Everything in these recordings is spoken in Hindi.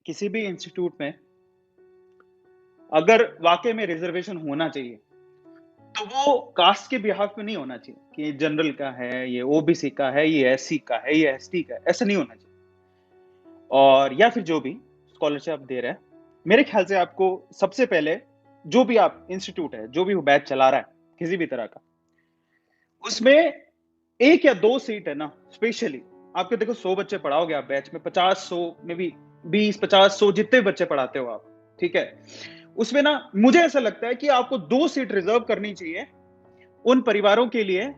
किसी भी इंस्टीट्यूट में अगर वाक़ई में रिज़र्वेशन होना चाहिए, तो वो कास्ट के बिहाफ़ में नहीं होना चाहिए कि जनरल का है, ये ओबीसी का है, ये एससी का है, ये एसटी का है, ऐसा नहीं होना चाहिए। और या फिर जो भी स्कॉलरशिप आप दे रहे हैं, मेरे ख़्याल से आपको सबसे पहले जो भी आप इंस्टीट्यूट है, जो भी वो बैच चला रहा है, किसी भी तरह का, उसमें 1 या 2 सीट है ना, स्पेशली आपके देखो 100 बच्चे पढ़ाओगे आप बैच में 50, 100 में भी 20, 50, 100 जितने भी बच्चे पढ़ाते हो आप, ठीक है? उसमें ना मुझे ऐसा लगता है कि आपको 2 सीट रिज़र्व करनी चाहिए उन परिवारों के लिए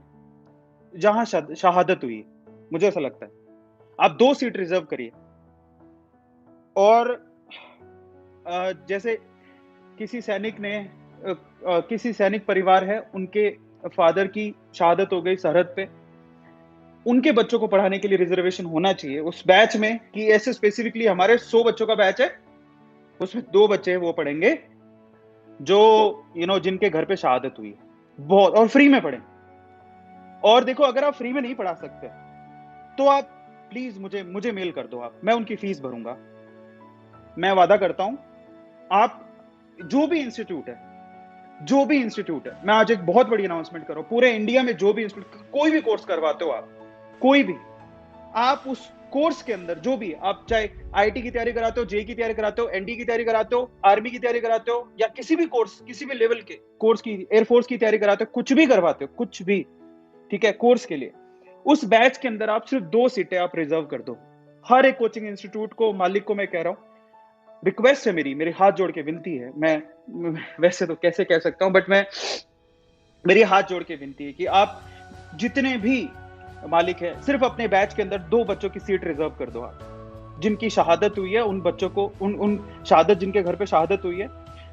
जहाँ शहादत हुई है, मुझे ऐसा लगता है। आप 2 सीट रिज़र्व करिए और जैसे किसी सैनिक ने किसी सैनिक परिवार है, उनके फादर की शहादत हो गई सरहद पे, उनके बच्चों को पढ़ाने के लिए रिज़र्वेशन होना चाहिए उस बैच में कि ऐसे स्पेसिफिकली हमारे 100 बच्चों का बैच है, उसमें 2 बच्चे वो पढ़ेंगे जो जिनके घर पे शहादत हुई है। बहुत और फ्री में पढ़ें। और देखो अगर आप फ्री में नहीं पढ़ा सकते, तो आप प्लीज़ मुझे मुझे मेल कर दो आप, मैं उनकी फीस भरूँगा। मैं वादा करता हूँ, आप जो भी इंस्टीट्यूट है, मैं आज एक बहुत बड़ी अनाउंसमेंट कर रहा हूँ, पूरे इंडिया में जो भी इंस्टीट्यूट कोई भी कोर्स करवाते हो आप, कोई भी, आप उस कोर्स के अंदर जो भी आप चाहे आईआईटी की तैयारी कराते हो, जेईई की तैयारी कराते हो, एनडीए की तैयारी कराते हो, आर्मी की तैयारी कराते हो या किसी भी कोर्स, किसी भी लेवल के कोर्स की एयरफोर्स की तैयारी कराते हो, कुछ भी करवाते हो, कुछ भी, ठीक है, कोर्स के लिए। उस बैच के अंदर आप सिर्फ 2 सीटें आप रिजर्व कर दो। हर एक कोचिंग इंस्टीट्यूट को, मालिक को मैं कह रहा हूँ, रिक्वेस्ट है मेरी हाथ जोड़ के विनती है। मैं वैसे तो कैसे कह सकता हूँ बट मैं मेरी हाथ जोड़ के विनती है कि आप जितने भी मालिक है, सिर्फ अपने बैच के अंदर 2 बच्चों की सीट रिजर्व कर दो आप। जिनकी शहादत हुई है, उन बच्चों को उन शहादत जिनके घर पे शहादत हुई है,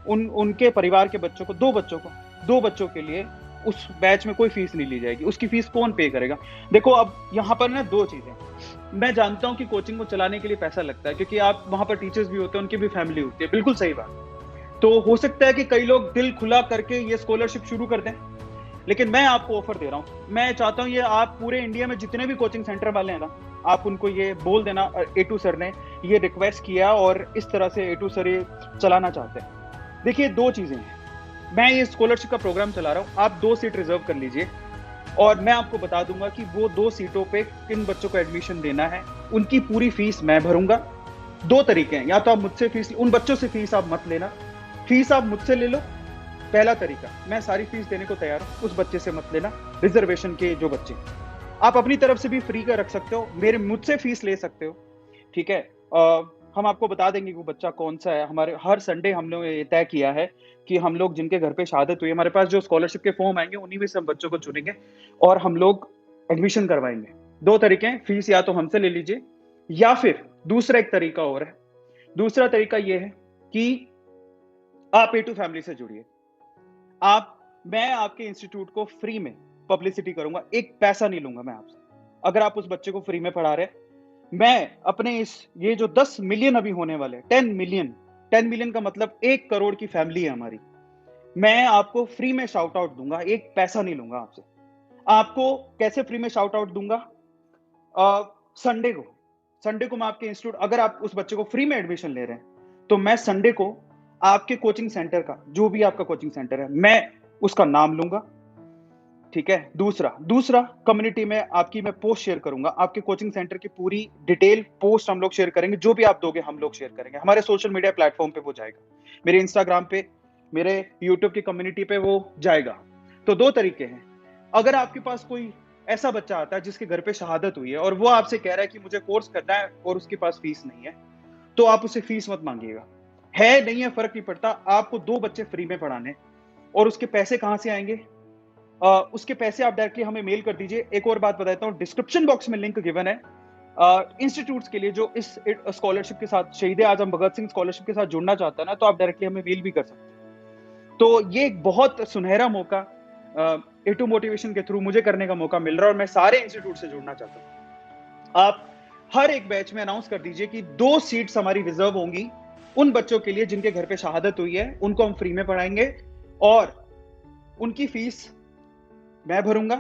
उनके परिवार के बच्चों को 2 बच्चों के लिए उस बैच में कोई फीस नहीं ली जाएगी। उसकी फीस कौन पे करेगा? देखो अब यहाँ पर ना 2 चीज़ें। मैं जानता हूँ कि कोचिंग को चलाने के लिए पैसा लगता है क्योंकि आप वहाँ पर टीचर्स भी होते हैं, उनकी भी फैमिली होती है। बिल्कुल सही बात। तो हो सकता है कि कई लोग दिल खुला करके ये स्कॉलरशिप शुरू कर दें। लेकिन मैं आपको ऑफर दे रहा हूँ, मैं चाहता हूँ ये आप पूरे इंडिया में जितने भी कोचिंग सेंटर वाले हैं ना, आप उनको ये बोल देना, एटू सर ने ये रिक्वेस्ट किया और इस तरह से एटू सर ये चलाना चाहते हैं। देखिए 2 चीजें हैं, मैं ये स्कॉलरशिप का प्रोग्राम चला रहा हूँ, आप 2 सीट रिजर्व कर लीजिए और मैं आपको बता दूंगा कि वो 2 सीटों पे किन बच्चों को एडमिशन देना है, उनकी पूरी फीस मैं भरूंगा। 2 तरीके हैं, या तो आप मुझसे फीस, उन बच्चों से फीस आप मत लेना, फीस आप मुझसे ले लो। पहला तरीका, मैं सारी फीस देने को तैयार हूँ, उस बच्चे से मत लेना, रिजर्वेशन के जो बच्चे। आप अपनी तरफ से भी फ्री का रख सकते हो, मेरे मुझसे फीस ले सकते हो, ठीक है। हम आपको बता देंगे कि वो बच्चा कौन सा है। हमारे हर संडे हम लोग ये तय किया है कि हम लोग जिनके घर पे शहादत हुई है, हमारे पास जो स्कॉलरशिप के फॉर्म आएंगे उन्हीं में से हम बच्चों को चुनेंगे और हम लोग एडमिशन करवाएंगे। 2 तरीके हैं, फीस या तो हमसे ले लीजिए या फिर दूसरा एक तरीका और है। दूसरा तरीका ये है कि आप ए टू फैमिली से जुड़िए। आप मैं आपके इंस्टीट्यूट को फ्री में पब्लिसिटी करूंगा, एक पैसा नहीं लूंगा मैं आपसे। अगर आप उस बच्चे को फ्री में पढ़ा रहे हैं, मैं अपने इस ये जो 10 मिलियन अभी होने वाले, 10 मिलियन का मतलब 1 करोड़ की फैमिली है हमारी। मैं आपको फ्री में शाउट आउट दूंगा, एक पैसा नहीं लूंगा आपसे। आपको कैसे फ्री में शाउट आउट दूंगा? संडे को संडे को मैं आपके इंस्टीट्यूट, अगर आप उस बच्चे को फ्री में एडमिशन ले रहे हैं, तो मैं संडे को आपके कोचिंग सेंटर का, जो भी आपका कोचिंग सेंटर है, मैं उसका नाम लूंगा, ठीक है। दूसरा दूसरा कम्युनिटी में आपकी मैं पोस्ट शेयर करूंगा, आपके कोचिंग सेंटर की पूरी डिटेल पोस्ट हम लोग शेयर करेंगे, जो भी आप दोगे हम लोग शेयर करेंगे, हमारे सोशल मीडिया प्लेटफॉर्म पे वो जाएगा, मेरे इंस्टाग्राम पे, मेरे यूट्यूब की कम्युनिटी पे वो जाएगा। तो 2 तरीके हैं। अगर आपके पास कोई ऐसा बच्चा आता है जिसके घर पे शहादत हुई है और वो आपसे कह रहा है कि मुझे कोर्स करना है और उसके पास फीस नहीं है, तो आप उसे फीस मत मांगिएगा। है नहीं है फर्क नहीं पड़ता, आपको 2 बच्चे फ्री में पढ़ाने और उसके पैसे कहां से आएंगे? उसके पैसे आप डायरेक्टली हमें मेल कर दीजिए। एक और बात बताता हूँ, डिस्क्रिप्शन बॉक्स में लिंक गिवन है इंस्टीट्यूट्स के लिए जो इस स्कॉलरशिप के साथ, शहीद आजम भगत सिंह स्कॉलरशिप के साथ जुड़ना चाहता है ना, तो आप डायरेक्टली हमें मेल भी कर सकते हैं। तो ये एक बहुत सुनहरा मौका ए2 मोटिवेशन के थ्रू मुझे करने का मौका मिल रहा है और मैं सारे इंस्टीट्यूट से जुड़ना चाहता हूँ। आप हर एक बैच में अनाउंस कर दीजिए कि 2 सीट्स हमारी रिजर्व होंगी उन बच्चों के लिए जिनके घर पे शहादत हुई है, उनको हम फ्री में पढ़ाएंगे और उनकी फीस मैं भरूंगा।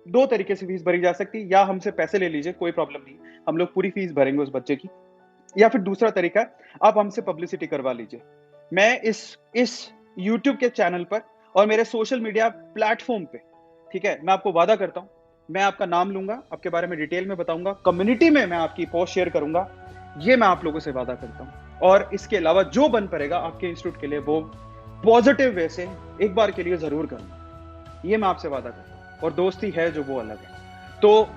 2 तरीके से फीस भरी जा सकती है, या हमसे पैसे ले लीजिए, कोई प्रॉब्लम नहीं, हम लोग पूरी फीस भरेंगे उस बच्चे की। या फिर दूसरा तरीका है, आप हमसे पब्लिसिटी करवा लीजिए। मैं इस यूट्यूब के चैनल पर और मेरे सोशल मीडिया प्लेटफ़ॉर्म पे, ठीक है? मैं आपको वादा करता हूँ, मैं आपका नाम लूँगा, आपके बारे में डिटेल में बताऊँगा, कम्युनिटी में मैं आपकी पोस्ट शेयर करूँगा, ये मैं आप लोगों से वादा करता हूँ। और इसके अलावा जो बन पड़ेगा आपके इंस्टीट्यूट के लिए, वो पॉज़िटिव वे से एक बार के लिए ज़रूर करूँगा। ये मैं आपसे वादा करता हूँ, और दोस्ती है जो वो अलग है। तो